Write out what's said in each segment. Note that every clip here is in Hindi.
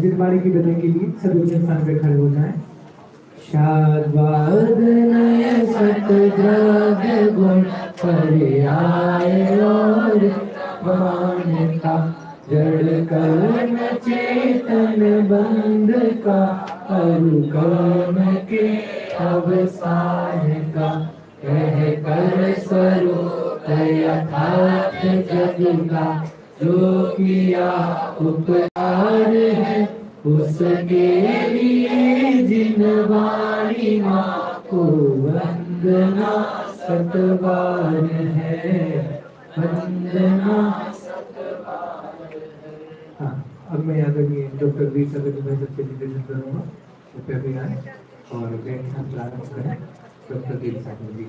गिरवाणी की बजाय के लिए सभी स्थान पे खड़े हो जाएं। शाद्वाद नय सतद्रव्य गुण पर्याय और मान्यता जड़ कर्म चेतन बंध का अनुकर्म के अवसान का कह कर स्वरूप यथार्थ जग का जो किया उपकार है उसके लिए जिन वाणी माँ को वंदना सतबार है, वंदना सतबार है। हाँ, अब मैं यहाँ तक डॉक्टर वी सगत में सबसे निवेदन करूँगा कृपया भी आए और व्याख्यान प्रारंभ करें। डॉक्टर वी सगत जी।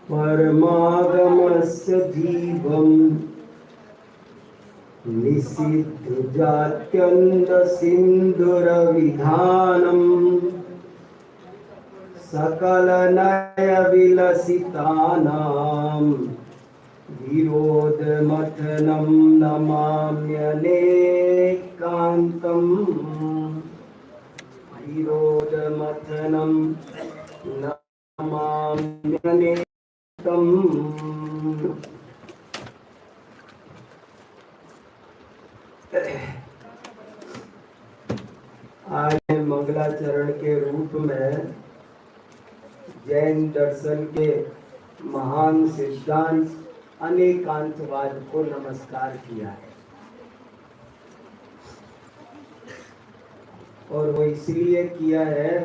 परमागमस्य जीवम् निषिद्धजात्यन्तसिन्धुरविधानम् सकलनयविलसितानां विरोधमथनं नमाम्यनेकान्तम् विरोधमथनं नमाम्यनेकान्तम्। आज मंगलाचरण के रूप में जैन दर्शन के महान सिद्धांत अनेकांतवाद को नमस्कार किया है। और वो इसलिए किया है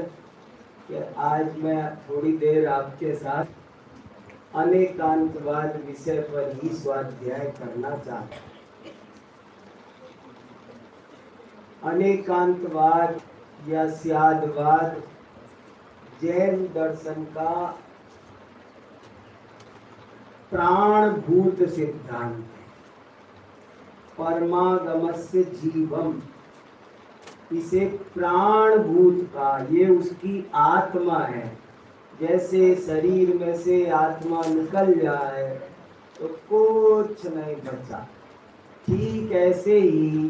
कि आज मैं थोड़ी देर आपके साथ अनेकांतवाद विषय पर ही स्वाध्याय करना चाहता हूँ। अनेकांतवाद या स्यादवाद जैन दर्शन का प्राणभूत सिद्धांत है। परमागमस्य जीवम, इसे प्राणभूत का, ये उसकी आत्मा है। जैसे शरीर में से आत्मा निकल जाए तो कुछ नहीं बचा, ठीक ऐसे ही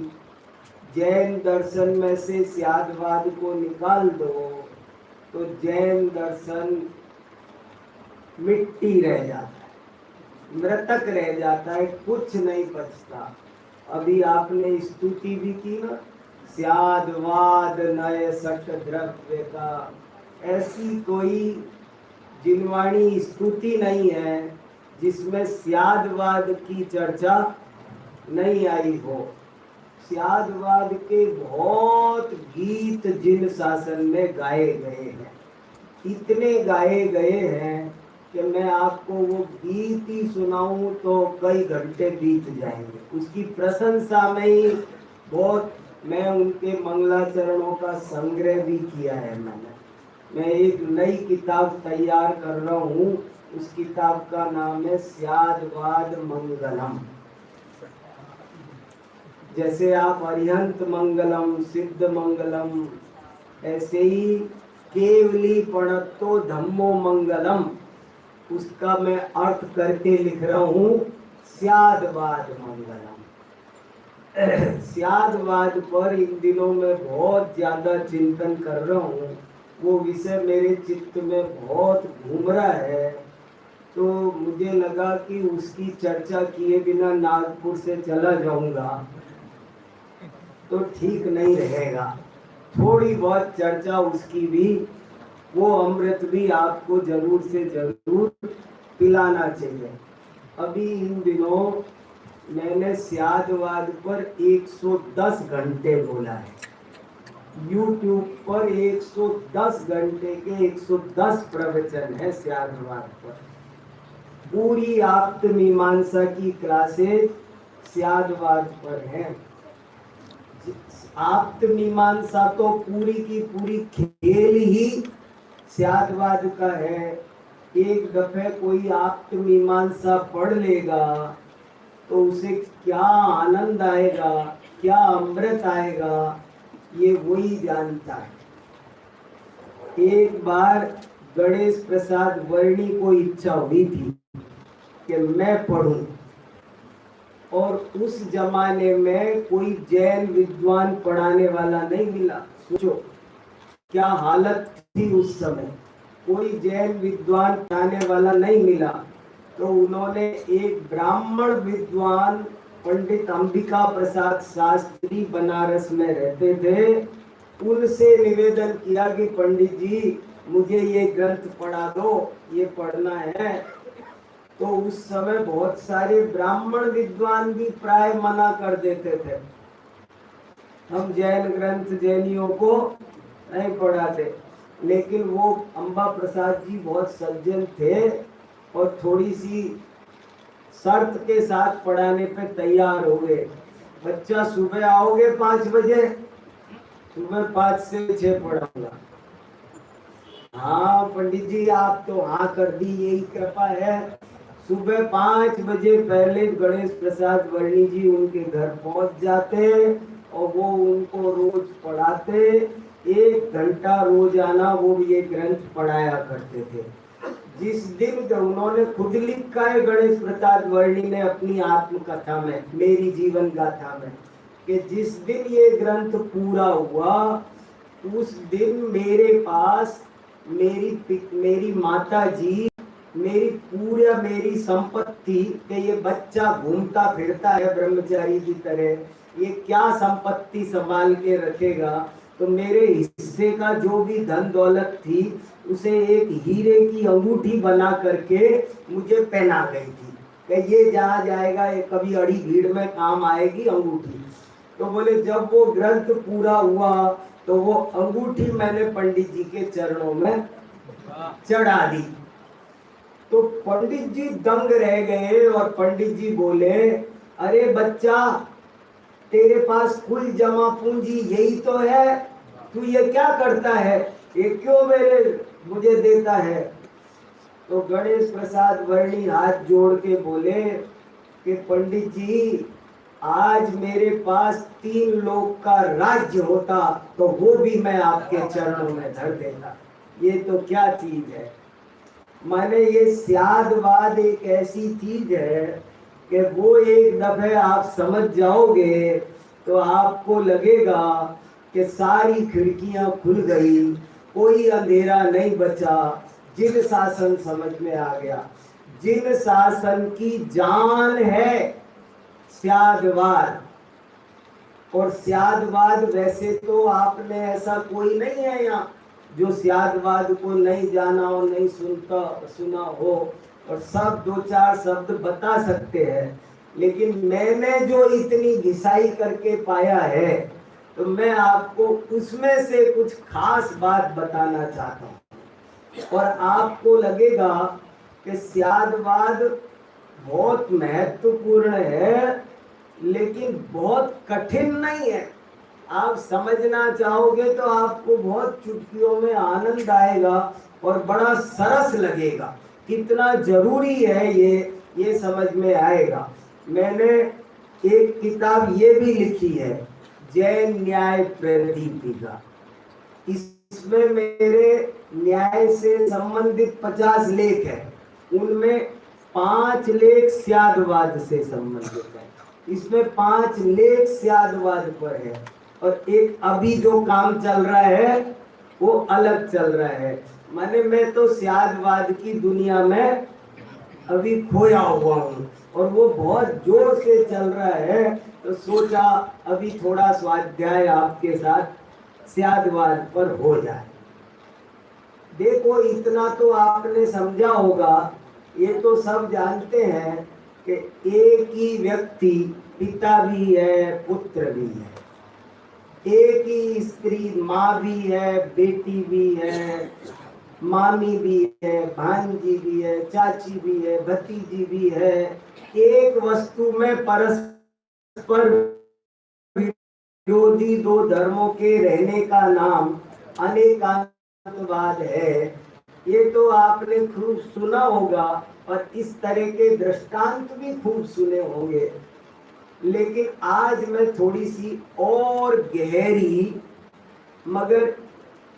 जैन दर्शन में से स्यादवाद को निकाल दो तो जैन दर्शन मिट्टी रह जाता है, मृतक रह जाता है, कुछ नहीं बचता। अभी आपने स्तुति भी की ना, स्यादवाद नय सट द्रव्य का, ऐसी कोई जिनवाणी स्तुति नहीं है जिसमें स्यादवाद की चर्चा नहीं आई हो। स्यादवाद के बहुत गीत जिन शासन में गाए गए हैं, इतने गाए गए हैं कि मैं आपको वो गीत ही सुनाऊं तो कई घंटे बीत जाएंगे। उसकी प्रशंसा में ही बहुत, मैं उनके मंगलाचरणों का संग्रह भी किया है मैं एक नई किताब तैयार कर रहा हूँ। उस किताब का नाम है स्यादवाद मंगलम। जैसे आप अरिहंत मंगलम, सिद्ध मंगलम, ऐसे ही केवली पणत्तो धम्मो मंगलम, उसका मैं अर्थ करके लिख रहा हूँ स्यादवाद मंगलम। स्यादवाद पर इन दिनों में बहुत ज्यादा चिंतन कर रहा हूँ। वो विषय मेरे चित्त में बहुत घूम रहा है, तो मुझे लगा कि उसकी चर्चा किए बिना नागपुर से चला जाऊंगा तो ठीक नहीं रहेगा। थोड़ी बहुत चर्चा उसकी भी, वो अमृत भी आपको जरूर से जरूर पिलाना चाहिए। अभी इन दिनों मैंने स्यादवाद पर 110 घंटे बोला है। YouTube पर 110 घंटे के 110 प्रवचन है स्यादवाद पर। पूरी आप्त मीमांसा की क्लासेस स्यादवाद पर है। आप्त मीमांसा तो पूरी की पूरी खेल ही स्यादवाद का है। एक दफे कोई आप्त मीमांसा पढ़ लेगा तो उसे क्या आनंद आएगा, क्या अमृत आएगा, ये वही जानता है। एक बार गणेश प्रसाद वर्णी को इच्छा हुई थी कि मैं पढ़ूं, और उस जमाने में कोई जैन विद्वान पढ़ाने वाला नहीं मिला। सोचो क्या हालत थी उस समय, कोई जैन विद्वान पढ़ाने वाला नहीं मिला। तो उन्होंने एक ब्राह्मण विद्वान पंडित अंबिका प्रसाद शास्त्री बनारस में रहते थे, उनसे निवेदन किया कि पंडित जी मुझे ये ग्रंथ पढ़ा दो, ये पढ़ना है। तो उस समय बहुत सारे ब्राह्मण विद्वान भी प्राय मना कर देते थे, हम जैन ग्रंथ जैनियों को नहीं पढ़ाते। लेकिन वो अंबा प्रसाद जी बहुत सज्जन थे और थोड़ी सी शर्त के साथ पढ़ाने पे तैयार हो गए। बच्चा सुबह आओगे 5 बजे, सुबह 5 से 6 पढ़ाऊंगा। हाँ पंडित जी आप तो हाँ कर दी, यही कृपा है। सुबह 5 बजे पहले गणेश प्रसाद वर्णी जी उनके घर पहुंच जाते और वो उनको रोज पढ़ाते। 1 घंटा रोजाना वो ये ग्रंथ पढ़ाया करते थे। जिस दिन तो उन्होंने खुद लिखा है गणेश प्रसाद वर्णी ने अपनी आत्मकथा में, मेरी जीवन गाथा में, कि जिस दिन ये ग्रंथ पूरा हुआ उस दिन मेरे पास मेरी माता जी, मेरी संपत्ति कि ये बच्चा घूमता फिरता है ब्रह्मचारी की तरह, ये क्या संपत्ति संभाल के रखेगा। तो मेरे हिस्से का जो भी धन दौलत थी उसे एक हीरे की अंगूठी बना करके मुझे पहना गई थी कि ये जहाँ जाएगा ये कभी अड़ी भीड़ में काम आएगी अंगूठी। तो बोले जब वो ग्रंथ पूरा हुआ तो वो अंगूठी मैंने पंडित जी के चरणों में चढ़ा दी। तो पंडित जी दंग रह गए और पंडित जी बोले, अरे बच्चा, तेरे पास कुल जमा पूंजी यही तो है, तू ये क्या करता है, ये क्यों मुझे देता है। तो गणेश प्रसाद वर्णी हाथ जोड़ के बोले कि पंडित जी, आज मेरे पास 3 लोक का राज्य होता तो वो भी मैं आपके चरणों में धर देता। ये तो क्या चीज है। माने ये स्यादवाद एक ऐसी चीज है कि वो एक दफे आप समझ जाओगे तो आपको लगेगा कि सारी खिड़कियां खुल गई, कोई अंधेरा नहीं बचा। जिन शासन समझ में आ गया, जिन शासन की जान है स्यादवाद। और स्यादवाद वैसे तो आपने ऐसा कोई नहीं है यहाँ जो स्यादवाद को नहीं जाना हो, नहीं सुना हो, और सब 2-4 शब्द बता सकते हैं। लेकिन मैंने जो इतनी घिसाई करके पाया है तो मैं आपको उसमें से कुछ खास बात बताना चाहता हूँ। और आपको लगेगा कि स्यादवाद बहुत महत्वपूर्ण है, लेकिन बहुत कठिन नहीं है। आप समझना चाहोगे तो आपको बहुत चुटकियों में आनंद आएगा और बड़ा सरस लगेगा। कितना जरूरी है ये समझ में आएगा। मैंने एक किताब ये भी लिखी है, जैन न्याय प्रदीपिका। इसमें मेरे न्याय से संबंधित 50 लेख है, उनमें 5 लेख स्यादवाद से संबंधित है। इसमें 5 लेख स्यादवाद पर है और एक अभी जो काम चल रहा है वो अलग चल रहा है। माने मैं तो स्यादवाद की दुनिया में अभी खोया हुआ हूँ और वो बहुत जोर से चल रहा है, तो सोचा अभी थोड़ा स्वाध्याय आपके साथ स्यादवाद पर हो जाए। देखो, इतना तो आपने समझा होगा, ये तो सब जानते हैं कि एक ही व्यक्ति पिता भी है, पुत्र भी है। एक ही स्त्री माँ भी है, बेटी भी है, मामी भी है, भांजी भी है, चाची भी है, भतीजी भी है। एक वस्तु में परस्पर विरोधी 2 धर्मों के रहने का नाम अनेकांतवाद है। ये तो आपने खूब सुना होगा और इस तरह के दृष्टांत भी खूब सुने होंगे। लेकिन आज मैं थोड़ी सी और गहरी, मगर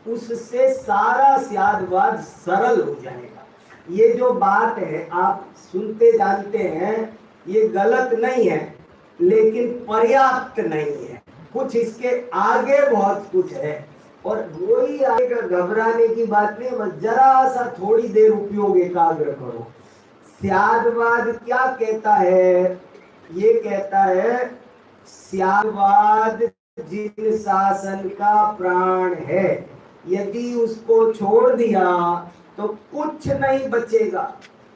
उससे सारा स्यादवाद सरल हो जाएगा। ये जो बात है आप सुनते जानते हैं, ये गलत नहीं है, लेकिन पर्याप्त नहीं है। कुछ इसके आगे बहुत कुछ है और वही आगे घबराने की बात नहीं, बस जरा सा थोड़ी देर उपयोग एकाग्र करो। स्यादवाद क्या कहता है? ये कहता है, स्यादवाद जिन शासन का प्राण है, यदि उसको छोड़ दिया तो कुछ नहीं बचेगा।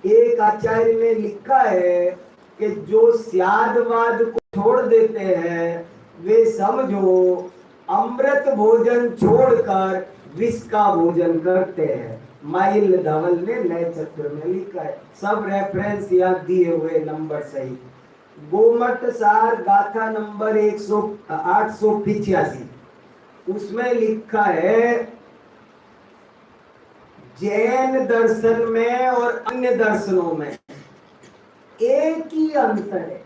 एक आचार्य ने लिखा है कि जो स्यादवाद को छोड़ देते हैं वे समझो अमृत भोजन छोड़कर विष का भोजन करते हैं। माइल धवल ने नए चक्र में लिखा है, सब रेफरेंस यहाँ दिए हुए नंबर सही। गोमट सार गाथा नंबर 885, उसमें लिखा है, जैन दर्शन में और अन्य दर्शनों में एक ही अंतर है,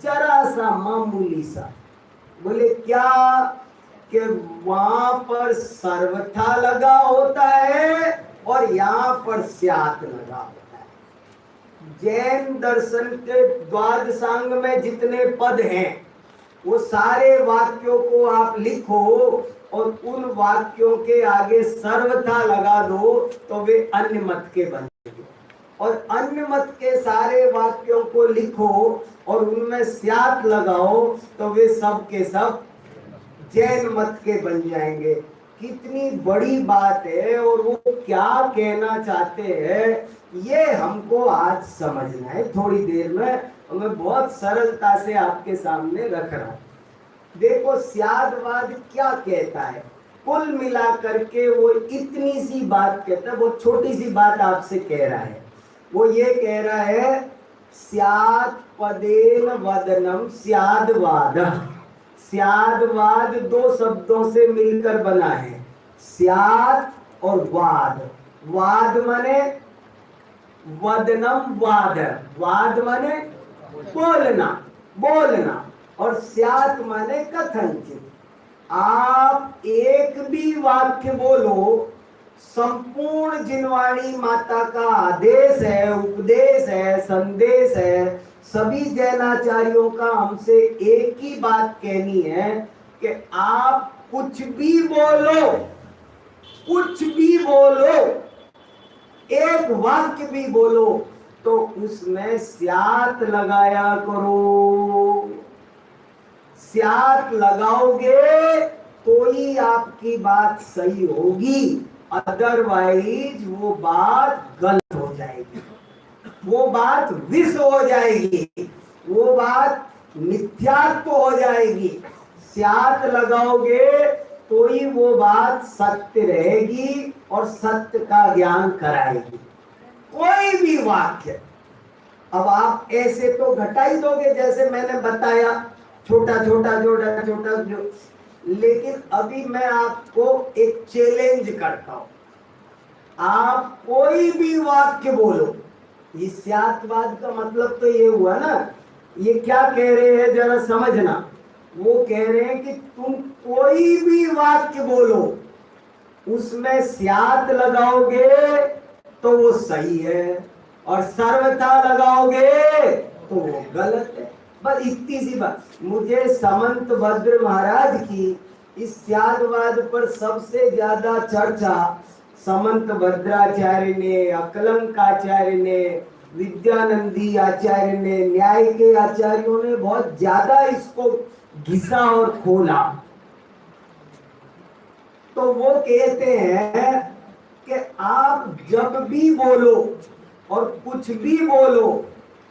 जरा सा मामूली सा। बोले क्या? कि वहां पर सर्वथा लगा होता है और यहाँ पर स्यात् लगा होता है। जैन दर्शन के द्वादशांग में जितने पद हैं वो सारे वाक्यों को आप लिखो और उन वाक्यों के आगे सर्वथा लगा दो तो वे अन्य मत के बनेंगे, और अन्य मत के सारे वाक्यों को लिखो और उनमें स्यात् लगाओ तो वे सब के सब जैन मत के बन जाएंगे। कितनी बड़ी बात है और वो क्या कहना चाहते हैं ये हमको आज समझना है थोड़ी देर में, और मैं बहुत सरलता से आपके सामने रख रहा हूँ। देखो स्यादवाद क्या कहता है, कुल मिलाकर के वो इतनी सी बात कहता है, वो छोटी सी बात आपसे कह रहा है। वो ये कह रहा है स्यात् पदेन वदनम स्यादवाद। स्यादवाद दो शब्दों से मिलकर बना है, स्यात् और वाद। वाद माने वदनम वाद, वाद माने बोलना, बोलना, और स्यात् माने कथनचित। आप एक भी वाक्य बोलो, संपूर्ण जिनवाणी माता का आदेश है, उपदेश है, संदेश है, सभी जैनाचार्यों का हमसे एक ही बात कहनी है कि आप कुछ भी बोलो, कुछ भी बोलो, एक वाक्य भी बोलो तो उसमें स्यात् लगाया करो। स्यात् लगाओगे तो ही आपकी बात सही होगी, अदरवाइज वो बात गलत हो जाएगी, वो बात विष हो जाएगी, वो बात मिथ्यात्व हो जाएगी। स्यात् लगाओगे तो ही वो बात सत्य रहेगी और सत्य का ज्ञान कराएगी। कोई भी वाक्य, अब आप ऐसे तो घटा ही दोगे जैसे मैंने बताया, छोटा छोटा छोटा छोटा जो, लेकिन अभी मैं आपको एक चैलेंज करता हूं, आप कोई भी वाक्य बोलो। इस स्यात्वाद का मतलब तो ये हुआ ना, ये क्या कह रहे हैं जरा समझना। वो कह रहे हैं कि तुम कोई भी वाक्य बोलो, उसमें स्यात् लगाओगे तो वो सही है, और सर्वथा लगाओगे तो वो गलत है। बस इतनी सी बात। मुझे समंत भद्र महाराज की इस स्याद्वाद पर सबसे ज्यादा चर्चा समंत भद्राचार्य ने, अकलंकाचार्य ने, विद्यानंदी आचार्य ने, न्याय के आचार्यों ने बहुत ज्यादा इसको घिसा और खोला। तो वो कहते हैं कि आप जब भी बोलो और कुछ भी बोलो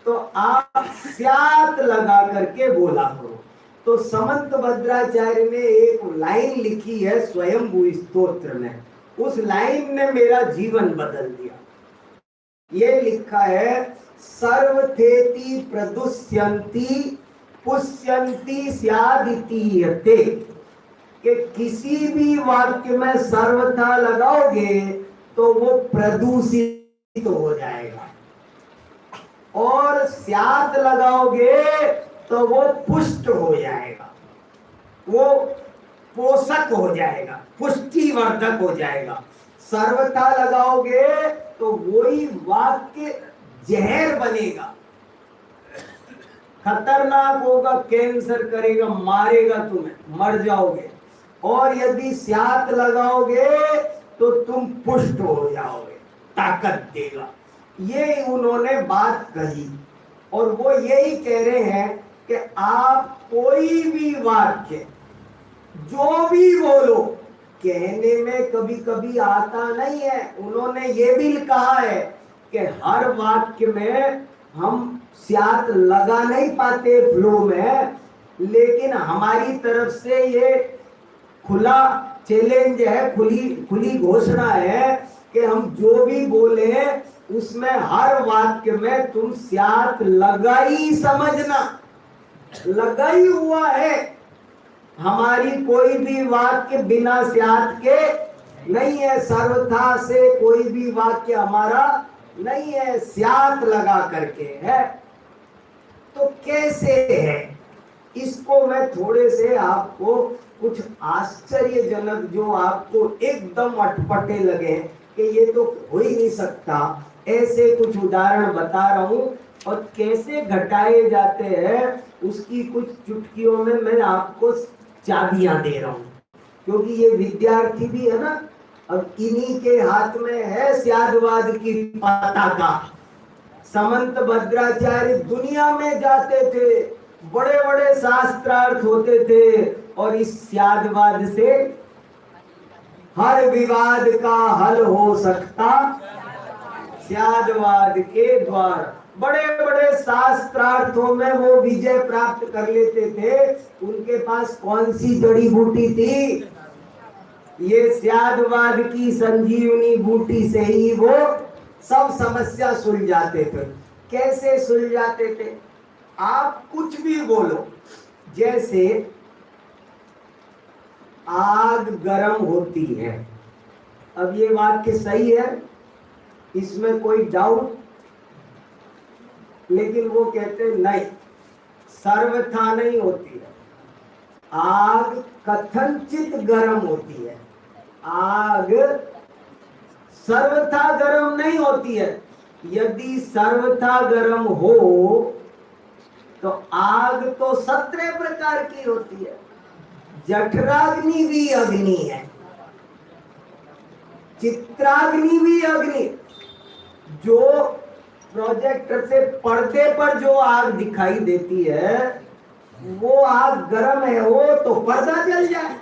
तो आप स्यात् लगा करके बोला करो। तो समंत भद्राचार्य ने एक लाइन लिखी है स्वयंभू स्तोत्र में, उस लाइन ने मेरा जीवन बदल दिया। ये लिखा है सर्वथेति प्रदुष्यन्ति पुष्यन्ति स्यादिति यते, कि किसी भी वाक्य में सर्वथा लगाओगे तो वो प्रदूषित हो जाएगा, और स्यात् लगाओगे तो वो पुष्ट हो जाएगा, वो पोषक हो जाएगा, पुष्टिवर्धक हो जाएगा। सर्वथा लगाओगे तो वही वाक्य जहर बनेगा, खतरनाक होगा, कैंसर करेगा, मारेगा तुम्हें, मर जाओगे। और यदि स्यात् लगाओगे तो तुम पुष्ट हो जाओगे, ताकत देगा। ये उन्होंने बात कही, और वो यही कह रहे हैं कि आप कोई भी वाक्य जो भी बोलो, कहने में कभी कभी आता नहीं है। उन्होंने ये भी कहा है कि हर वाक्य में हम स्यात् लगा नहीं पाते फ्लो में, लेकिन हमारी तरफ से ये खुला चैलेंज है, खुली घोषणा है कि हम जो भी बोले उसमें हर वाक्य में तुम स्यात् लगाई समझना, लगाई हुआ है। हमारी कोई भी वाक्य बिना स्यात् के नहीं है, सर्वथा से कोई भी वाक्य हमारा नहीं है, स्यात् लगा करके है। तो कैसे है, इसको मैं थोड़े से आपको कुछ आश्चर्यजनक, जो आपको एकदम अटपटे लगे कि ये तो हो ही नहीं सकता, ऐसे कुछ उदाहरण बता रहा हूं, और कैसे घटाए जाते हैं उसकी कुछ चुटकियों में मैं आपको चाबियां दे रहा हूं, क्योंकि ये विद्यार्थी भी है ना, अब इन्हीं के हाथ में है स्याद्वाद की पताका। समंत भद्राचार्य दुनिया में जाते थे, बड़े बड़े शास्त्रार्थ होते थे, और इस स्याद्वाद से हर विवाद का हल हो सकता स्याद्वाद के द्वार। बड़े बड़े शास्त्रार्थों में वो विजय प्राप्त कर लेते थे। उनके पास कौन सी जड़ी बूटी थी? ये स्यादवाद की संजीवनी बूटी से ही वो सब समस्या सुलझाते थे। कैसे सुलझाते थे? आप कुछ भी बोलो, जैसे आग गर्म होती है, अब ये वाक्य सही है, इसमें कोई डाउट? लेकिन वो कहते नहीं, सर्वथा नहीं होती है। आग कथनचित गर्म होती है, आग सर्वथा गर्म नहीं होती है। यदि सर्वथा गर्म हो तो आग तो 17 प्रकार की होती है। जठराग्नि भी अग्नि है, चित्राग्नि भी अग्नि। जो प्रोजेक्टर से पर्दे पर जो आग दिखाई देती है वो आग गर्म है, वो तो पर्दा जल जाए।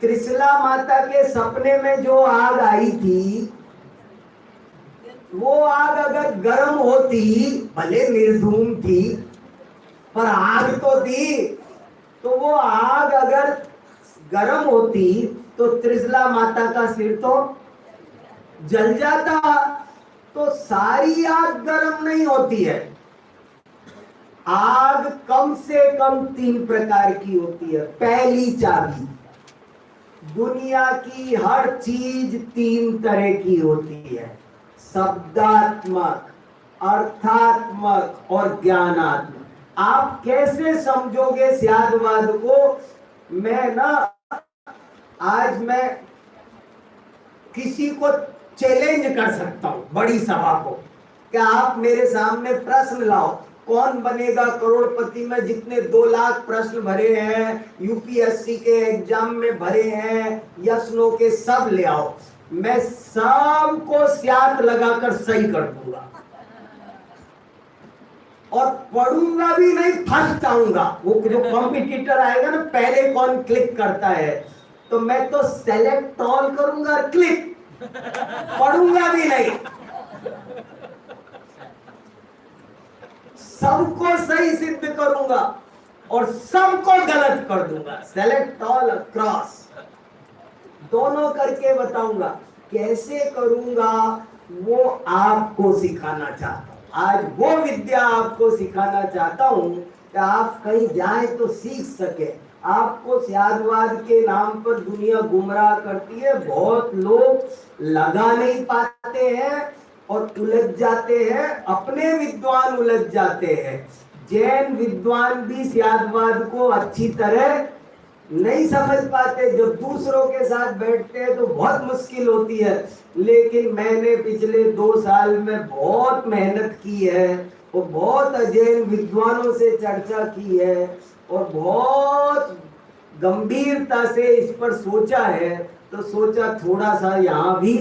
त्रिशला माता के सपने में जो आग आई थी, वो आग अगर गर्म होती, भले निर्धूम थी पर आग तो थी, तो वो आग अगर गर्म होती तो त्रिशला माता का सिर तो जल जाता। तो सारी आग गर्म नहीं होती है। आग कम से कम 3 प्रकार की होती है। पहली चाबी, दुनिया की हर चीज 3 तरह की होती है, शब्दात्मक, अर्थात्मक और ज्ञानात्मक। आप कैसे समझोगे स्यादवाद को? आज मैं किसी को चैलेंज कर सकता हूं, बड़ी सभा को, कि आप मेरे सामने प्रश्न लाओ, कौन बनेगा करोड़पति में जितने 2 लाख प्रश्न भरे हैं, यूपीएससी के एग्जाम में भरे हैं, यस नो के सब ले आओ, मैं सबको स्यात लगाकर सही कर दूंगा और पढ़ूंगा भी नहीं, फर्स्ट आऊंगा। वो जो कॉम्पिटिटर आएगा ना, पहले कौन क्लिक करता है, तो मैं तो सेलेक्ट ऑल करूंगा, क्लिक, पढ़ूंगा भी नहीं, सबको सही सिद्ध करूंगा और सबको गलत कर दूंगा, सेलेक्ट ऑल क्रॉस, दोनों करके बताऊंगा। कैसे करूंगा वो आपको सिखाना चाहता हूं। आज वो विद्या आपको सिखाना चाहता हूं कि आप कहीं जाए तो सीख सके। आपको स्यादवाद के नाम पर दुनिया गुमराह करती है, बहुत लोग लगा नहीं पाते हैं और उलझ जाते हैं, अपने विद्वान उलझ जाते हैं। जैन विद्वान भी स्यादवाद को अच्छी तरह नहीं समझ पाते, जब दूसरों के साथ बैठते हैं तो बहुत मुश्किल होती है। लेकिन मैंने पिछले 2 साल में बहुत मेहनत की है और बहुत जैन विद्वानों से चर्चा की है और बहुत गंभीरता से इस पर सोचा है, तो सोचा थोड़ा सा यहाँ भी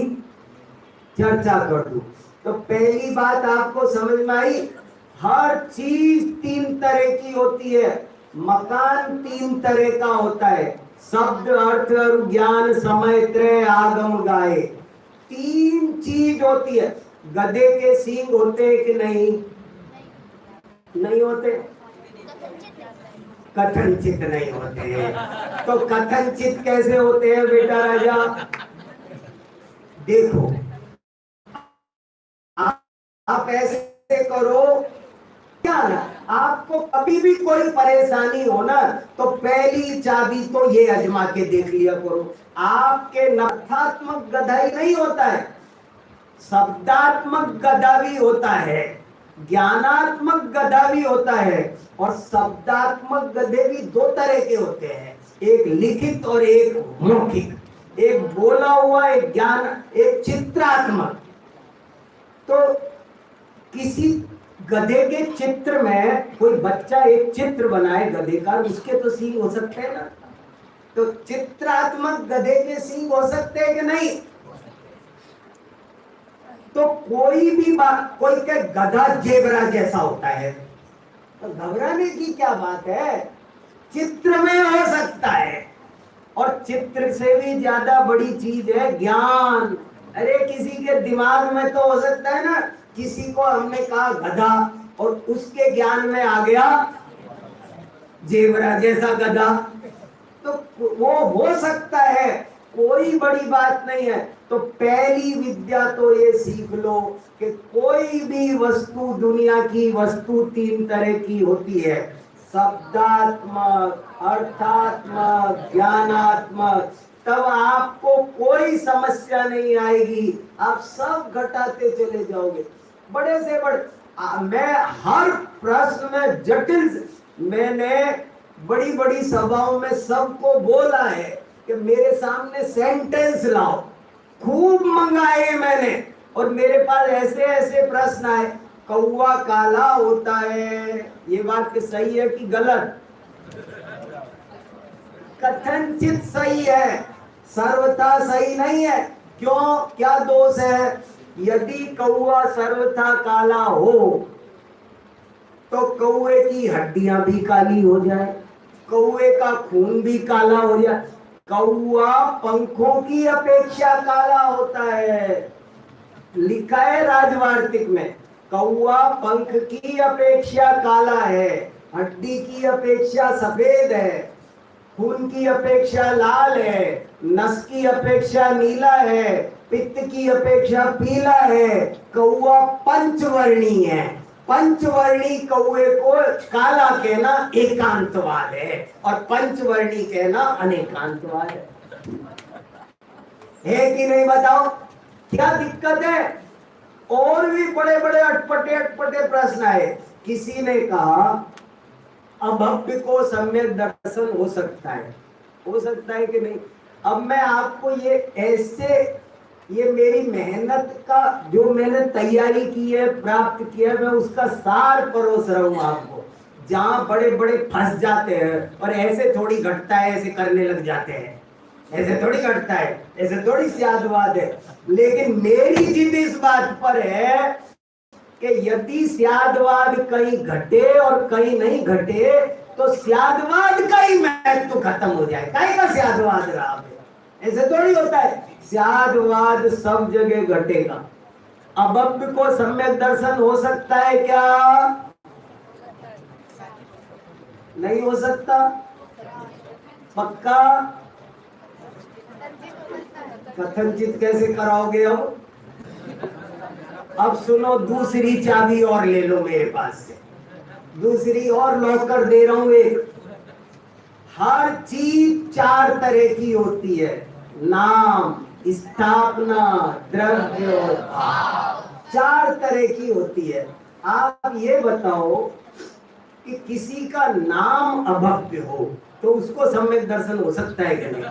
चर्चा कर दूं। तो पहली बात आपको समझ में आई, हर चीज 3 तरह की होती है। मकान 3 तरह का होता है, शब्द, अर्थ और ज्ञान, समय, त्रय, आगम, गाए, 3 चीज होती है। गधे के सींग होते हैं कि नहीं? नहीं होते, कथनचित नहीं होते। तो कथनचित कैसे होते हैं बेटा राजा? देखो, आप ऐसे करो, क्या ना, आपको कभी भी कोई परेशानी हो ना, तो पहली चाबी तो ये आजमा के देख लिया करो। आपके नर्थात्मक गधा ही नहीं होता है, शब्दात्मक गधा भी होता है, ज्ञानात्मक गधा भी होता है, और शब्दात्मक गधे भी 2 तरह के होते हैं, एक लिखित और एक मौखिक, एक बोला हुआ, एक ज्ञान, एक चित्रात्मक। तो किसी गधे के चित्र में कोई बच्चा एक चित्र बनाए गधे का, उसके तो सींग हो सकते हैं ना, तो चित्रात्मक गधे के सींग हो सकते हैं कि नहीं? तो कोई भी बात, कोई के गधा जेबरा जैसा होता है, तो घबराने की क्या बात है? चित्र में हो सकता है, और चित्र से भी ज्यादा बड़ी चीज है ज्ञान। अरे किसी के दिमाग में तो हो सकता है ना, किसी को हमने कहा गधा और उसके ज्ञान में आ गया जेबरा जैसा गधा, तो वो हो सकता है, कोई बड़ी बात नहीं है। तो पहली विद्या तो ये सीख लो कि कोई भी वस्तु, दुनिया की वस्तु तीन तरह की होती है, शब्दात्मक, अर्थात्मक, ज्ञानात्मक। तब आपको कोई समस्या नहीं आएगी, आप सब घटाते चले जाओगे। बड़े से बड़े मैं हर प्रश्न में जटिल, मैंने बड़ी बड़ी सभाओं में सबको बोला है कि मेरे सामने सेंटेंस लाओ, खूब मंगाए मैंने, और मेरे पास ऐसे ऐसे प्रश्न आए। कौवा काला होता है, ये बात सही है कि गलत? कथनचित सही है, सर्वथा सही नहीं है। क्यों, क्या दोष है? यदि कौवा सर्वथा काला हो तो कौवे की हड्डियां भी काली हो जाए, कौवे का खून भी काला हो जाए। कौवा पंखों की अपेक्षा काला होता है, लिखा है राजवार्तिक में, कौवा पंख की अपेक्षा काला है, हड्डी की अपेक्षा सफेद है, खून की अपेक्षा लाल है, नस की अपेक्षा नीला है, पित्त की अपेक्षा पीला है। कौवा पंचवर्णी है, पंचवर्णी कौवे को काला कहना एकांतवाद है और पंचवर्णी कहना अनेकांतवाद है कि नहीं? बताओ क्या दिक्कत है? और भी बड़े बड़े अटपटे अटपटे प्रश्न आए। किसी ने कहा अभव्य को सम्यक दर्शन हो सकता है, हो सकता है कि नहीं? अब मैं आपको ये ऐसे, ये मेरी मेहनत का जो मैंने तैयारी की है, प्राप्त किया है, मैं उसका सार परोस रहा हूं आपको। जहां बड़े बड़े फंस जाते हैं, और ऐसे थोड़ी घटता है, ऐसे करने लग जाते हैं, ऐसे थोड़ी घटता है, ऐसे थोड़ी स्यादवाद है। लेकिन मेरी जिद इस बात पर है कि यदि स्यादवाद कहीं घटे और कहीं नहीं घटे तो स्यादवाद का ही महत्व खत्म हो जाए। कहीं का स्यादवाद रहा, ऐसे थोड़ी होता है। स्यादवाद सब जगह घटेगा। अभव्य को सम्यक दर्शन हो सकता है क्या? नहीं हो सकता? पक्का? कथनचित कैसे कराओगे? अब सुनो, दूसरी चाबी और ले लो मेरे पास से, दूसरी और लॉकर दे रहा हूं एक। हर चीज चार तरह की होती है, नाम, स्थापना, द्रव्य और भाव, चार तरह की होती है। आप ये बताओ कि किसी का नाम अभव्य हो तो उसको सम्यक दर्शन हो सकता है कि नहीं?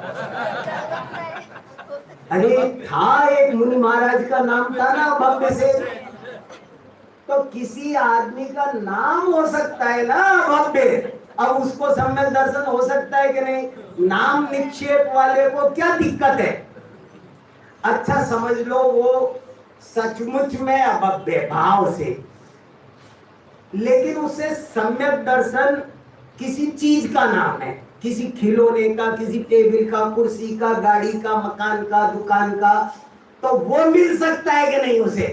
अरे था, एक मुनि महाराज का नाम था ना अभव्य से, तो किसी आदमी का नाम हो सकता है ना अभव्य, अब उसको सम्यक दर्शन हो सकता है कि नहीं? नाम निक्षेप वाले को क्या दिक्कत है? अच्छा समझ लो वो सचमुच में अभव्य भाव से, लेकिन उसे सम्यक दर्शन किसी चीज का नाम है, किसी खिलौने का, किसी टेबल का, कुर्सी का, गाड़ी का, मकान का, दुकान का, तो वो मिल सकता है कि नहीं उसे?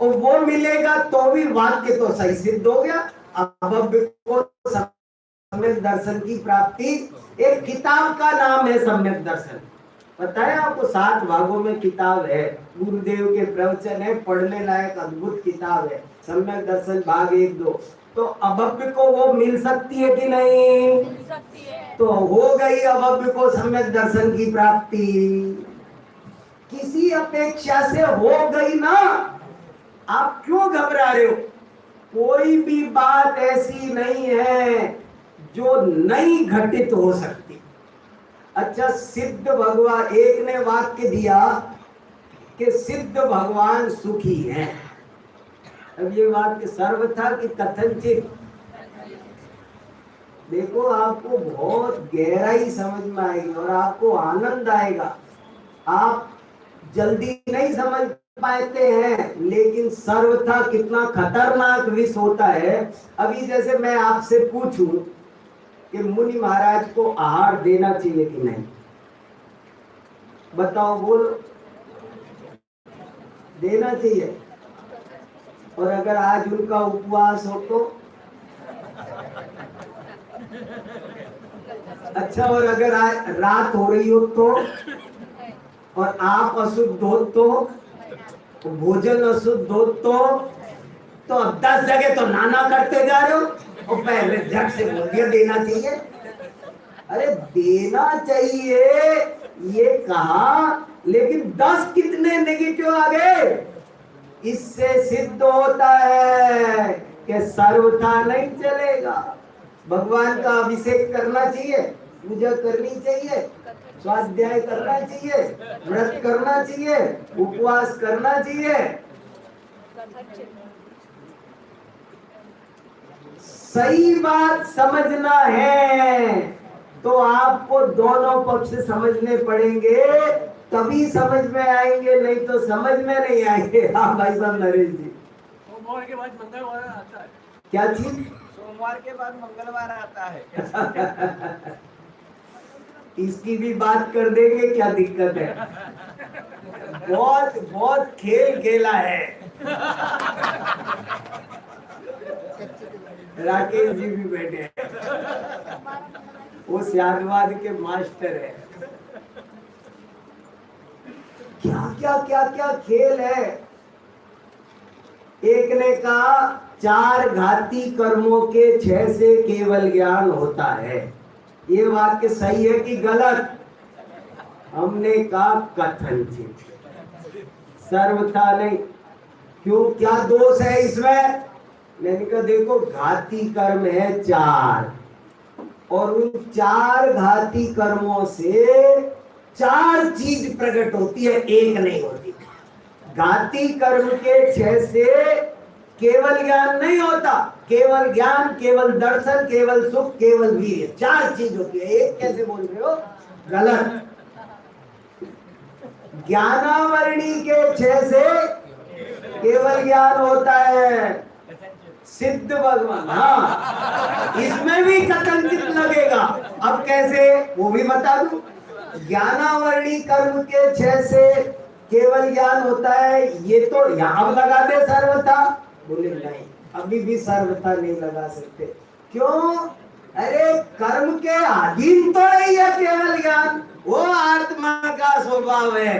और वो मिलेगा तो भी वाक्य तो सही सिद्ध हो गया। अभव्य को सम्यक दर्शन की प्राप्ति, एक किताब का नाम है सम्यक दर्शन, पता है आपको? 7 भागों में किताब है, गुरुदेव के प्रवचन है, पढ़ने लायक अद्भुत किताब है, सम्यक दर्शन भाग 1-2। तो अभव्य को वो मिल सकती है कि नहीं? मिल सकती है। तो हो गई अभव्य को सम्यक दर्शन की प्राप्ति, किसी अपेक्षा से हो गई ना। आप क्यों घबरा रहे हो? कोई भी बात ऐसी नहीं है जो नहीं घटित हो सकती। अच्छा, सिद्ध भगवान, एक ने वाक्य दिया कि सिद्ध भगवान सुखी हैं। अब ये वाक्य सर्वथा कि कथनचित? देखो आपको बहुत गहराई समझ में आएगी और आपको आनंद आएगा। आप जल्दी नहीं समझ पाते हैं, लेकिन सर्वथा कितना खतरनाक विष होता है। अभी जैसे मैं आपसे पूछूं कि मुनि महाराज को आहार देना चाहिए कि नहीं, बताओ, बोलो। देना चाहिए। और अगर आज उनका उपवास हो तो अच्छा, और अगर आज रात हो रही हो तो, और आप अशुद्ध हो तो, भोजन अशुद्ध हो तो अब 10 जगह तो नाना करते जा रहे हो, और पहले झट से बोल दिया देना चाहिए। अरे देना चाहिए ये कहा, लेकिन 10 कितने नेगेटिव आ गए। इससे सिद्ध होता है कि सर्वथा नहीं चलेगा। भगवान का अभिषेक करना चाहिए, पूजा करनी चाहिए, स्वाध्याय करना चाहिए, व्रत करना चाहिए, उपवास करना चाहिए। सही बात समझना है तो आपको दोनों पक्ष समझने पड़ेंगे, तभी समझ में आएंगे, नहीं तो समझ में नहीं आएंगे। हाँ भाई साहब नरेश जी, सोमवार के बाद मंगलवार आता है। क्या चीज? सोमवार के बाद मंगलवार आता है। इसकी भी बात कर देंगे, क्या दिक्कत है। बहुत बहुत खेल खेला है। राकेश जी भी बैठे हैं, वो स्यादवाद के मास्टर है। क्या क्या क्या क्या खेल है। एक ने कहा 4 घाती कर्मों के 6 से केवल ज्ञान होता है। ये वाक्य सही है कि गलत? हमने कहा कथनचित, सर्वथा नहीं। क्यों, क्या दोष है इसमें? मैंने कहा देखो, घाती कर्म है 4, और उन 4 घाती कर्मों से 4 चीज प्रकट होती है, एक नहीं होती। घाती कर्म के 6 से केवल ज्ञान नहीं होता। केवल ज्ञान, केवल दर्शन, केवल सुख, केवल वीर्य, 4 चीज होती है। एक कैसे बोल रहे हो? गलत। ज्ञानावरणी के 6 से केवल ज्ञान होता है। सिद्ध भगवान, हाँ, इसमें भी कथनचित लगेगा। अब कैसे, वो भी बता दूं। ज्ञानावरणी कर्म के 6 से केवल ज्ञान होता है, ये तो यहां लगा दे सर्वथा। बोले नहीं, अभी भी सर्वथा नहीं लगा सकते। क्यों? अरे कर्म के अधीन तो नहीं है केवल ज्ञान, वो आत्मा का स्वभाव है।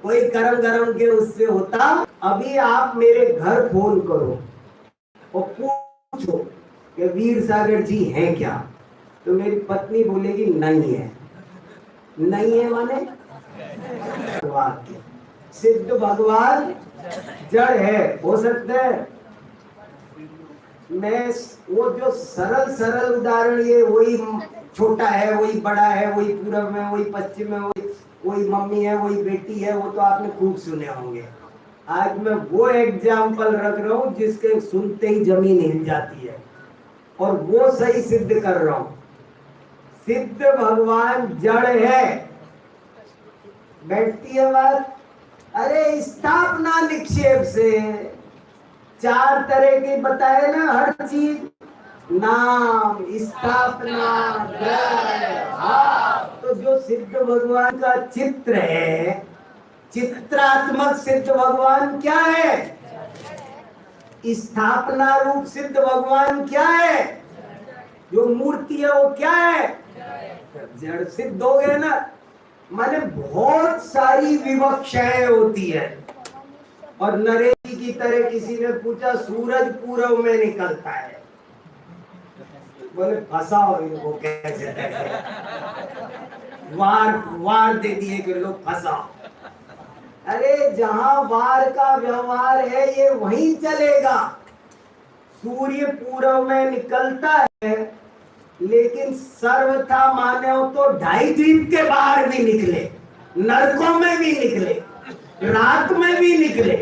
कोई कर्म गरम के उससे होता। अभी आप मेरे घर फोन करो और पूछो कि वीर सागर जी हैं क्या, तो मेरी पत्नी बोलेगी नहीं है। नहीं है माने वाक्य। सिद्ध भगवान जड़ है, हो सकता है। मैं वो जो सरल सरल उदाहरण, ये वही छोटा है, वही बड़ा है, वही पूरब में, वही पश्चिम में, वही मम्मी है, वही बेटी है, वो तो आपने खूब सुने होंगे। आज मैं वो एग्जाम्पल रख रहा हूँ जिसके सुनते ही जमीन हिल जाती है, और वो सही सिद्ध कर रहा हूँ। सिद्ध भगवान जड़ है। बैठती है बात। अरे स्थापना निक्षेप से 4 तरह के बताए ना, हर चीज, नाम, स्थापना, तो जो सिद्ध भगवान का चित्र है, चित्रात्मक सिद्ध भगवान क्या है? स्थापना रूप सिद्ध भगवान क्या है? जो मूर्ति है वो क्या है? जड़ सिद्ध हो गए ना। माने बहुत सारी विवक्षाएं होती है। और नरेश जी की तरह किसी ने पूछा सूरज पूरब में निकलता है, बोले फंसाओ इनको कैसे कैसे, वार दे दिए कि लोग फंसाओ। अरे जहां वार का व्यवहार है ये वहीं चलेगा। सूर्य पूरब में निकलता है, लेकिन सर्वथा माने हो तो 2.5 द्वीप के बाहर भी निकले, नरकों में भी निकले, रात में भी निकले।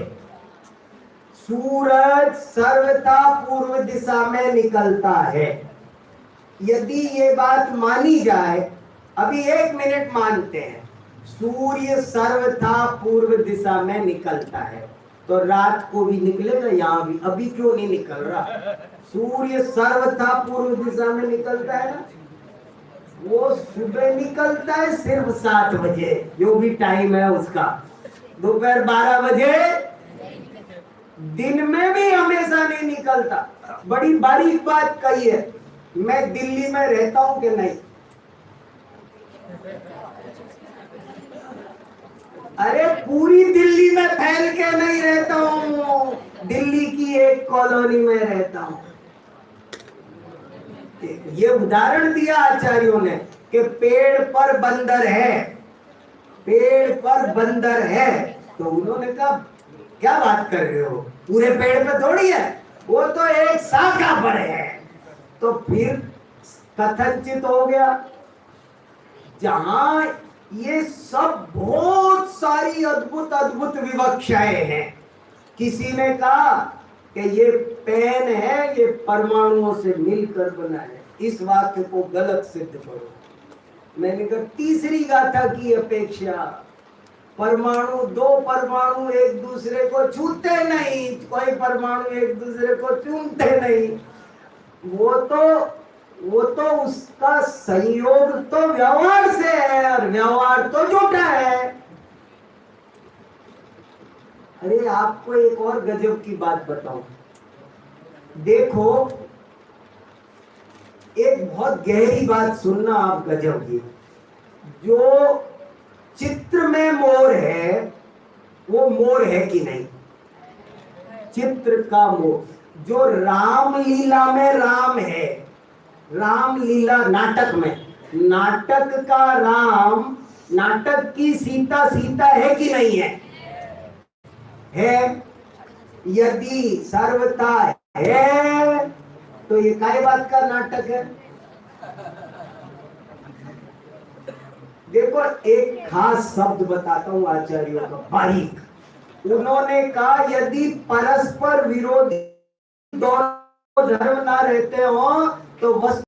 सूरज सर्वथा पूर्व दिशा में निकलता है। यदि ये बात मानी जाए, अभी 1 मिनट मानते हैं, सूर्य सर्वथा पूर्व दिशा में निकलता है, तो रात को भी निकलेगा, यहाँ भी। अभी क्यों नहीं निकल रहा? सूर्य सर्वथा पूर्व दिशा में निकलता है ना। वो सुबह निकलता है सिर्फ 7 बजे, जो भी टाइम है उसका। दोपहर 12 बजे दिन में भी हमेशा नहीं निकलता। बड़ी बारीक बात कही है। मैं दिल्ली में रहता हूं कि नहीं? अरे पूरी दिल्ली में फैल के नहीं रहता हूं, दिल्ली की एक कॉलोनी में रहता हूं। ये उदाहरण दिया आचार्यों ने कि पेड़ पर बंदर है, पेड़ पर बंदर है। तो उन्होंने कहा क्या बात कर रहे हो, पूरे पेड़ पे थोड़ी है, वो तो एक शाखा पर है। तो फिर कथनचित हो गया। जहां ये सब बहुत सारी अद्भुत अद्भुत विवक्षाएं हैं। किसी ने कहा कि ये पेन है, ये परमाणुओं से मिलकर बना है, इस वाक्य को गलत सिद्ध करो। मैंने कहा तीसरी गाथा की अपेक्षा परमाणु, दो परमाणु एक दूसरे को छूते नहीं, कोई परमाणु एक दूसरे को चूमते नहीं। वो तो उसका संयोग तो व्यवहार से है, और व्यवहार तो झूठा है। अरे आपको एक और गजब की बात बताऊं। देखो, एक बहुत गहरी बात सुनना आप, गजब की। जो चित्र में मोर है, वो मोर है कि नहीं? चित्र का मोर। जो रामलीला में राम है, रामलीला नाटक में, नाटक का राम, नाटक की सीता सीता है कि नहीं है? है। यदि सर्वथा है तो ये काय बात का नाटक है? देखो, एक खास शब्द बताता हूं आचार्यों का, बारीक। उन्होंने कहा यदि परस्पर विरोधी दोनों धर्म ना रहते हो तो बस,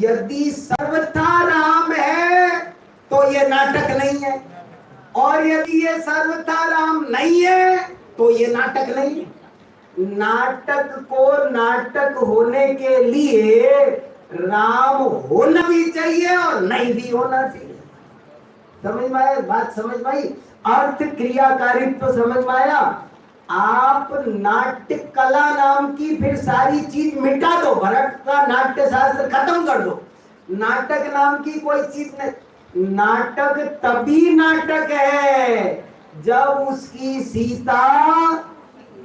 यदि सर्वथा राम है तो ये नाटक नहीं है, और यदि ये सर्वथा राम नहीं है तो ये नाटक नहीं है। नाटक को नाटक होने के लिए राम होना भी चाहिए और नहीं भी होना चाहिए। समझ में आया बात? समझ में आई? अर्थ क्रियाकारित्व समझ में आया? आप नाट्य कला नाम की फिर सारी चीज मिटा दो, भरत का नाट्य शास्त्र खत्म कर दो। नाटक नाम की कोई चीज नहीं। नाटक तभी नाटक है जब उसकी सीता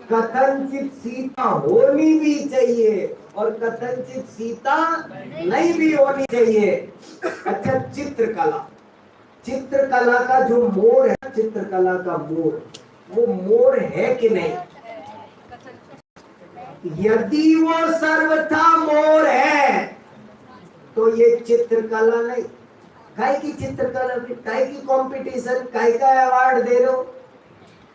कथनचित सीता होनी भी चाहिए और कथनचित सीता नहीं भी होनी चाहिए। अच्छा, चित्रकला, चित्रकला का जो मोर है, चित्रकला का मोर, वो मोर है कि नहीं? यदि वो सर्वथा मोर है तो ये चित्रकला नहीं। काय की चित्रकला, काय की कंपटीशन, काय का अवार्ड दे रहे हो?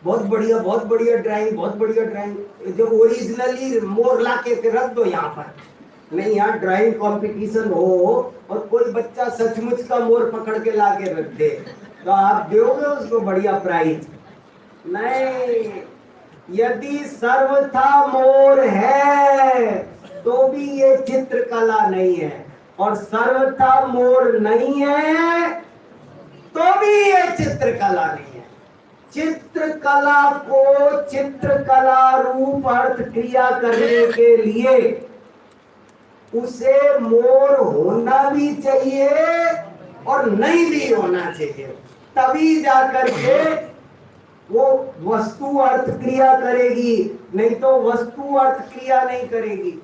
बहुत बढ़िया, बहुत बढ़िया ड्राइंग, बहुत बढ़िया ड्राइंग। जो ओरिजिनली मोर लाके रख दो यहाँ पर। नहीं, यहाँ ड्राइंग कंपटीशन हो और कोई बच्चा सचमुच का मोर पकड़ के लाके रख दे तो आप दोगे उसको बढ़िया प्राइज? नहीं। यदि सर्वथा मोर है तो भी ये चित्रकला नहीं है, और सर्वथा मोर नहीं है तो भी ये चित्रकला नहीं है। चित्रकला को चित्रकला रूप अर्थ क्रिया करने के लिए उसे मोर होना भी चाहिए और नहीं भी होना चाहिए, तभी जाकर के वो वस्तु अर्थ क्रिया करेगी, नहीं तो वस्तु अर्थ क्रिया नहीं करेगी।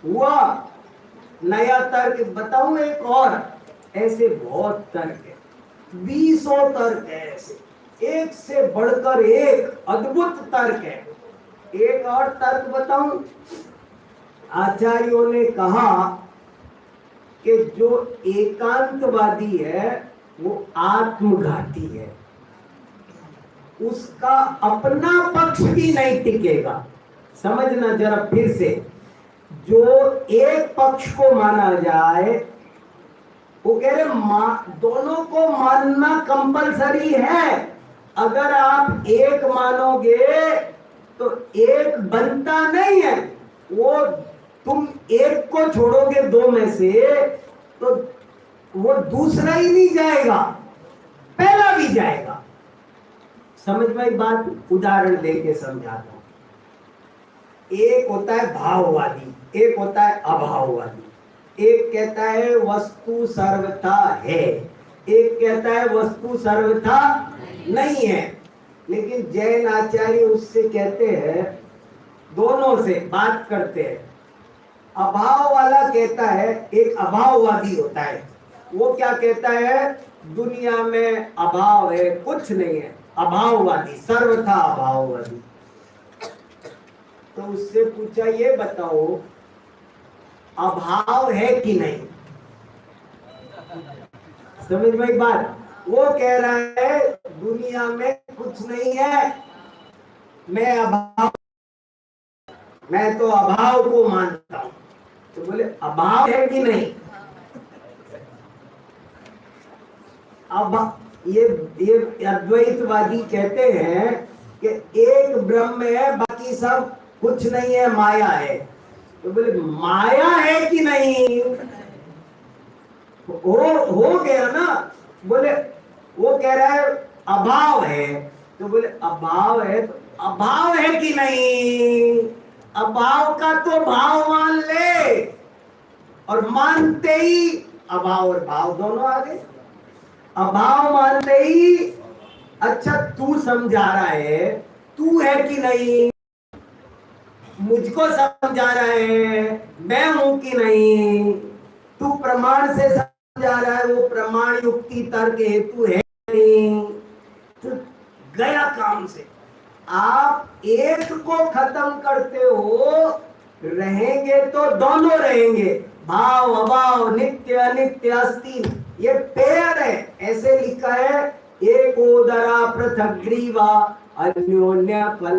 हुआ? नया तर्क बताऊं एक और? ऐसे बहुत तर्क है, 20 तर्क है ऐसे, एक से बढ़कर एक अद्भुत तर्क है। एक और तर्क बताऊं? आचार्यों ने कहा कि जो एकांतवादी है वो आत्मघाती है, उसका अपना पक्ष भी नहीं टिकेगा। समझना जरा फिर से, जो एक पक्ष को माना जाए, वो कह रहे दोनों को मानना कंपलसरी है। अगर आप एक मानोगे तो एक बनता नहीं है, वो तुम एक को छोड़ोगे दो में से तो वो दूसरा ही नहीं जाएगा, पहला भी जाएगा। समझ में आई बात? उदाहरण देके समझाता हूं। एक होता है भाववादी, एक होता है अभाववादी। एक कहता है वस्तु सर्वथा है, एक कहता है वस्तु सर्वथा नहीं है। लेकिन जैन आचार्य उससे कहते हैं, दोनों से बात करते हैं। अभाव वाला कहता है, एक अभाववादी होता है, वो क्या कहता है? दुनिया में अभाव है, कुछ नहीं है। अभाववादी, सर्वथा अभाववादी। तो उससे पूछा, ये बताओ अभाव है कि नहीं? समझ में एक बात? वो कह रहा है दुनिया में कुछ नहीं है, मैं तो अभाव को मानता हूं। तो बोले अभाव है कि नहीं? अब ये अद्वैतवादी कहते हैं कि एक ब्रह्म है, बाकी सब कुछ नहीं है, माया है। तो बोले माया है कि नहीं? हो गया ना। बोले वो कह रहा है अभाव है। तो बोले अभाव है तो अभाव है कि नहीं? अभाव का तो भाव मान ले, और मानते ही अभाव और भाव दोनों आ गए। अभाव मानते ही, अच्छा तू समझा रहा है, तू है कि नहीं? मुझको समझा रहा है, मैं हूं कि नहीं? तू प्रमाण से समझा रहा है, वो प्रमाण युक्ति तर्क हेतु है नहीं? तो गया काम से। आप एक को खत्म करते हो, रहेंगे तो दोनों रहेंगे। भाव अभाव, नित्य अनित्य, अस्ति, ये पेड़ है। ऐसे लिखा है, एक ओदरा पृथक ग्रीवा अन्योन्य फल।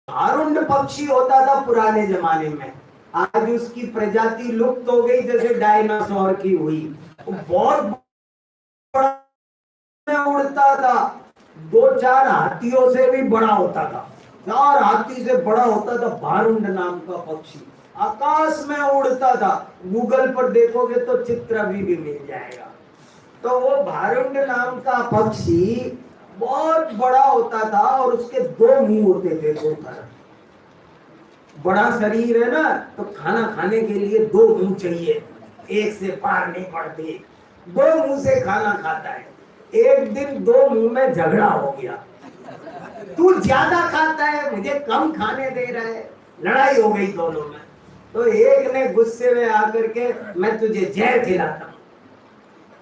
हारुंड पक्षी होता था पुराने जमाने में, आज उसकी प्रजाति लुप्त हो गई, जैसे डायनासोर की हुई। बहुत बड़ा उड़ता था, 2-4 हाथियों से भी बड़ा होता था, 4 हाथी से बड़ा होता था। भारुंड नाम का पक्षी आकाश में उड़ता था। गूगल पर देखोगे तो चित्र भी मिल जाएगा। तो वो भारुंड नाम का पक्षी बहुत बड़ा होता था, और उसके 2 मुंह होते थे, 2 तरफ। बड़ा शरीर है ना, तो खाना खाने के लिए 2 मुंह चाहिए, एक से पार नहीं पड़ती। 2 मुंह से खाना खाता है। एक दिन 2 मुंह में झगड़ा हो गया, तू ज्यादा खाता है, मुझे कम खाने दे रहा है। लड़ाई हो गई दोनों में। तो एक ने गुस्से में आकर के, मैं तुझे जहर खिलाता हूं।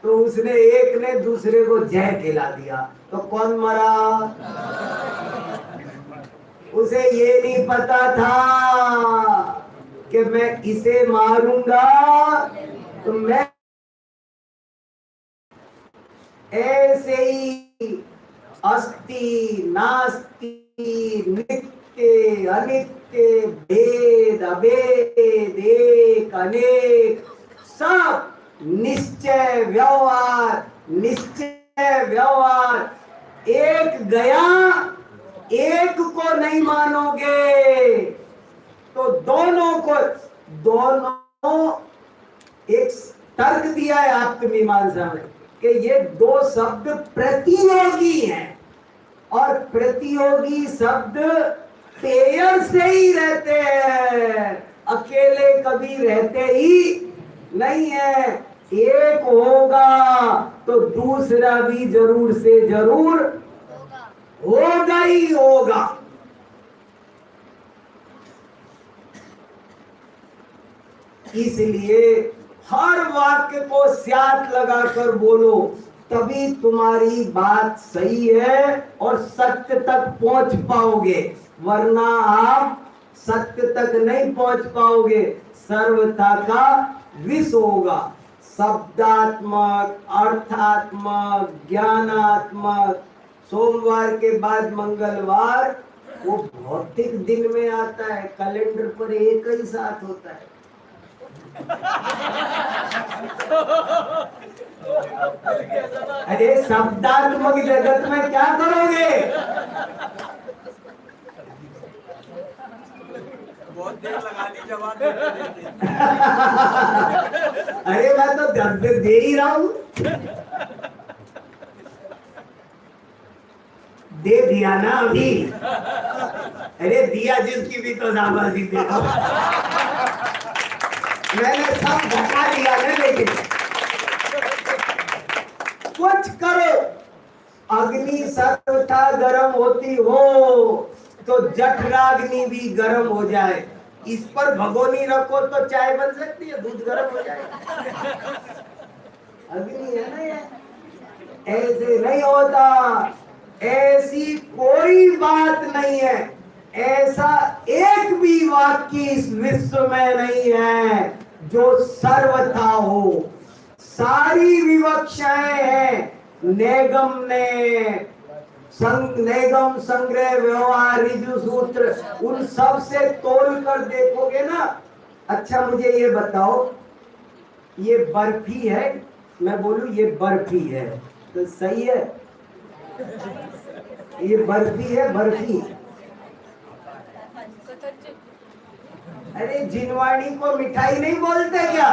तो उसने, एक ने दूसरे को जहर खिला दिया। तो कौन मरा? उसे ये नहीं पता था कि मैं इसे मारूंगा तो मैं। ऐसे ही अस्ति नास्ति, नित्य अनित्य, भेद अभेद, एक अनेक, सब निश्चय व्यवहार, निश्चय व्यवहार। एक गया, एक को नहीं मानोगे तो दोनों एक तर्क दिया है आत्ममीमांसा में कि ये 2 शब्द प्रतियोगी हैं, और प्रतियोगी शब्द पेयर से ही रहते हैं, अकेले कभी रहते ही नहीं है। एक होगा तो दूसरा भी जरूर से जरूर होगा ही होगा। इसलिए हर वाक्य को स्यात लगाकर बोलो, तभी तुम्हारी बात सही है और सत्य तक पहुंच पाओगे, वरना आप सत्य तक नहीं पहुंच पाओगे। सर्वथा का विष होगा। शब्दात्मक, अर्थात्मक, ज्ञानात्मक। सोमवार के बाद मंगलवार वो भौतिक दिन में आता है, कैलेंडर पर एक ही साथ होता है। अरे शब्दात्मक जगत में क्या करोगे? बहुत देर लगा दी जवाब देते। अरे मैं तो दे ही रहा हूं, दे दिया ना अभी। अरे दिया जिसकी भी तो शाबाशी दे दो। मैंने सब धका दिया ना, लेकिन कुछ करो। अग्नि सर्वथा गर्म होती हो तो जठराग्नि भी गर्म हो जाए। इस पर भगोनी रखो तो चाय बन सकती है, दूध गर्म हो जाएगा। अग्नि है ना ये, ऐसे नहीं होता। ऐसी कोई बात नहीं है, ऐसा एक भी वाक्य इस विश्व में नहीं है जो सर्वथा हो। सारी विवक्षाएं हैं। नेगम ने नेगम, संग्रह, व्यवहार, ऋजु सूत्र, उन सब से तोल कर देखोगे ना। अच्छा मुझे ये बताओ, ये बर्फी है, मैं बोलूं ये बर्फी है तो सही है? ये बर्फी है, बर्फी। अरे जिनवाणी को मिठाई नहीं बोलते क्या?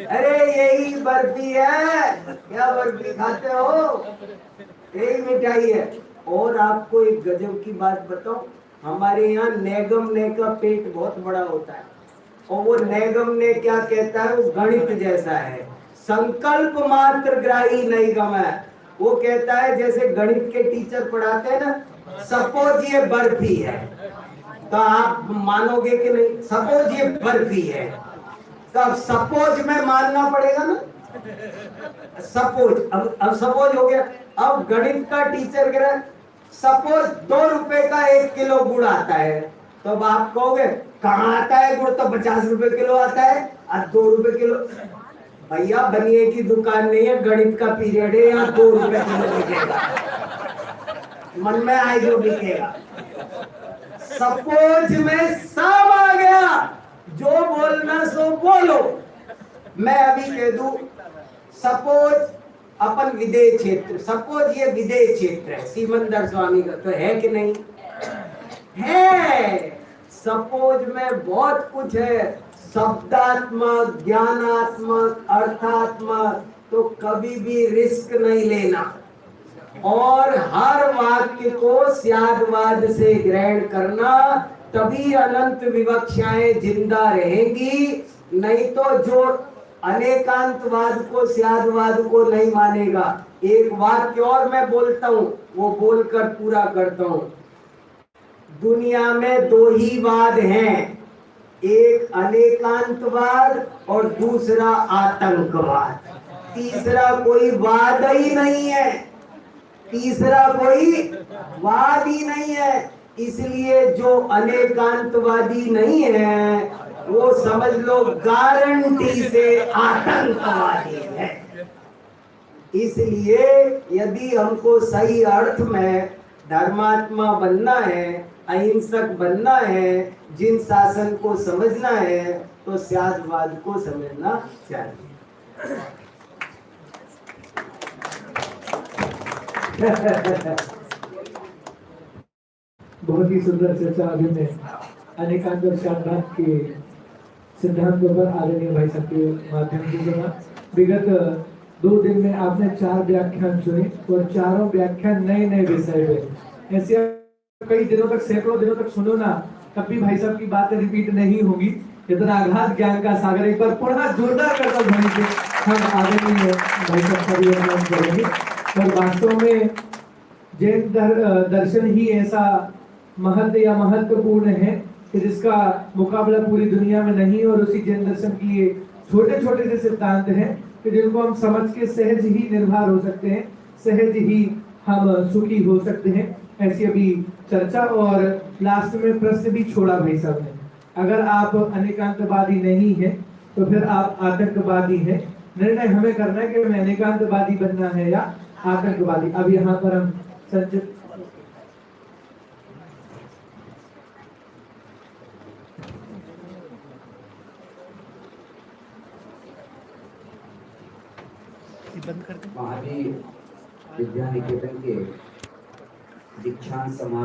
अरे यही बर्फी है, क्या बर्फी खाते हो? यही मिठाई है। और आपको एक गजब की बात बताऊं, हमारे यहाँ नेगम ने का पेट बहुत बड़ा होता है, और वो नेगम ने क्या कहता है, वो गणित जैसा है, संकल्प मात्र ग्राही नैगम है। वो कहता है जैसे गणित के टीचर पढ़ाते हैं ना, सपोज ये बर्फी है, तो आप मानोगे कि नहीं? सपोज ये बर्फी है, तो अब सपोज में मानना पड़ेगा ना। सपोज, अब सपोज हो गया। अब गणित का टीचर कह रहा है सपोज 2 रुपए का 1 किलो गुड़ आता है, तो अब आप कहोगे कहाँ आता है गुड़, तो 50 रुपए किलो आता है, आज 2 रुपए किलो। भैया बनिए की दुकान नहीं है, गणित का पीरियड है, यहाँ 2 रुपए किलो बिकेगा, मन में आए जो बिकेगा। सपोज में सब आ गया, जो बोलना सो बोलो। मैं अभी कह दूं सपोज अपन विदेश क्षेत्र, सपोज ये विदेश क्षेत्र है सिमंदर स्वामी का, तो है कि नहीं है? सपोज में बहुत कुछ है, शब्दात्मक, ज्ञानात्मक, अर्थात्मक। तो कभी भी रिस्क नहीं लेना और हर वाक्य को स्यादवाद से ग्रहण करना, तभी अनंत विवक्षाएं जिंदा रहेंगी। नहीं तो जो अनेकांतवाद को, स्यादवाद को नहीं मानेगा। एक वाक्य और मैं बोलता हूं, वो बोलकर पूरा करता हूं। दुनिया में 2 ही वाद हैं, एक अनेकांतवाद और दूसरा आतंकवाद। तीसरा कोई वाद ही नहीं है, तीसरा कोई वाद ही नहीं है। इसलिए जो अनेकांतवादी नहीं है वो समझ लो गारंटी से आतंकवादी है। इसलिए यदि हमको सही अर्थ में धर्मात्मा बनना है, अहिंसक बनना है, जिन शासन को समझना है, तो स्यादवाद को समझना चाहिए। बहुत ही सुंदर चर्चा अभी में अनेकांत और शांत के सिद्धांतों पर आदरणीय भाई साहब के माध्यम से सुना। विगत 2 दिन में आपने 4 व्याख्यान सुने और चारों व्याख्यान नए नए विषय पे। ऐसे कई दिनों तक, सैकड़ों दिनों तक सुनो ना, तब भी भाई साहब की बातें रिपीट नहीं होगी। इतना आघात ज्ञान का सागर, एक बार पुनः जोरदार करता ध्वनि से हम आदरणीय भाई साहब का अभिनंदन करेंगे। और वास्तव में जैन दर्शन ही ऐसा महत्व या महत्वपूर्ण है कि जिसका मुकाबला पूरी दुनिया में नहीं। और उसी जैन दर्शन की ये छोटे छोटे से सिद्धांत हैं कि जिनको हम समझ के सहज ही निर्भर हो सकते हैं, सहज ही हम सुखी हो सकते हैं। ऐसी अभी चर्चा और लास्ट में प्रश्न भी छोड़ा भाई साहब ने। अगर आप अनेकांतवादी नहीं है तो फिर आप आतंकवादी हैं। निर्णय हमें करना है कि हमें अनेकांतवादी बनना है या आतंकवादी। अब यहाँ पर हम संचित महावीर विद्या निकेतन के दीक्षांत समारोह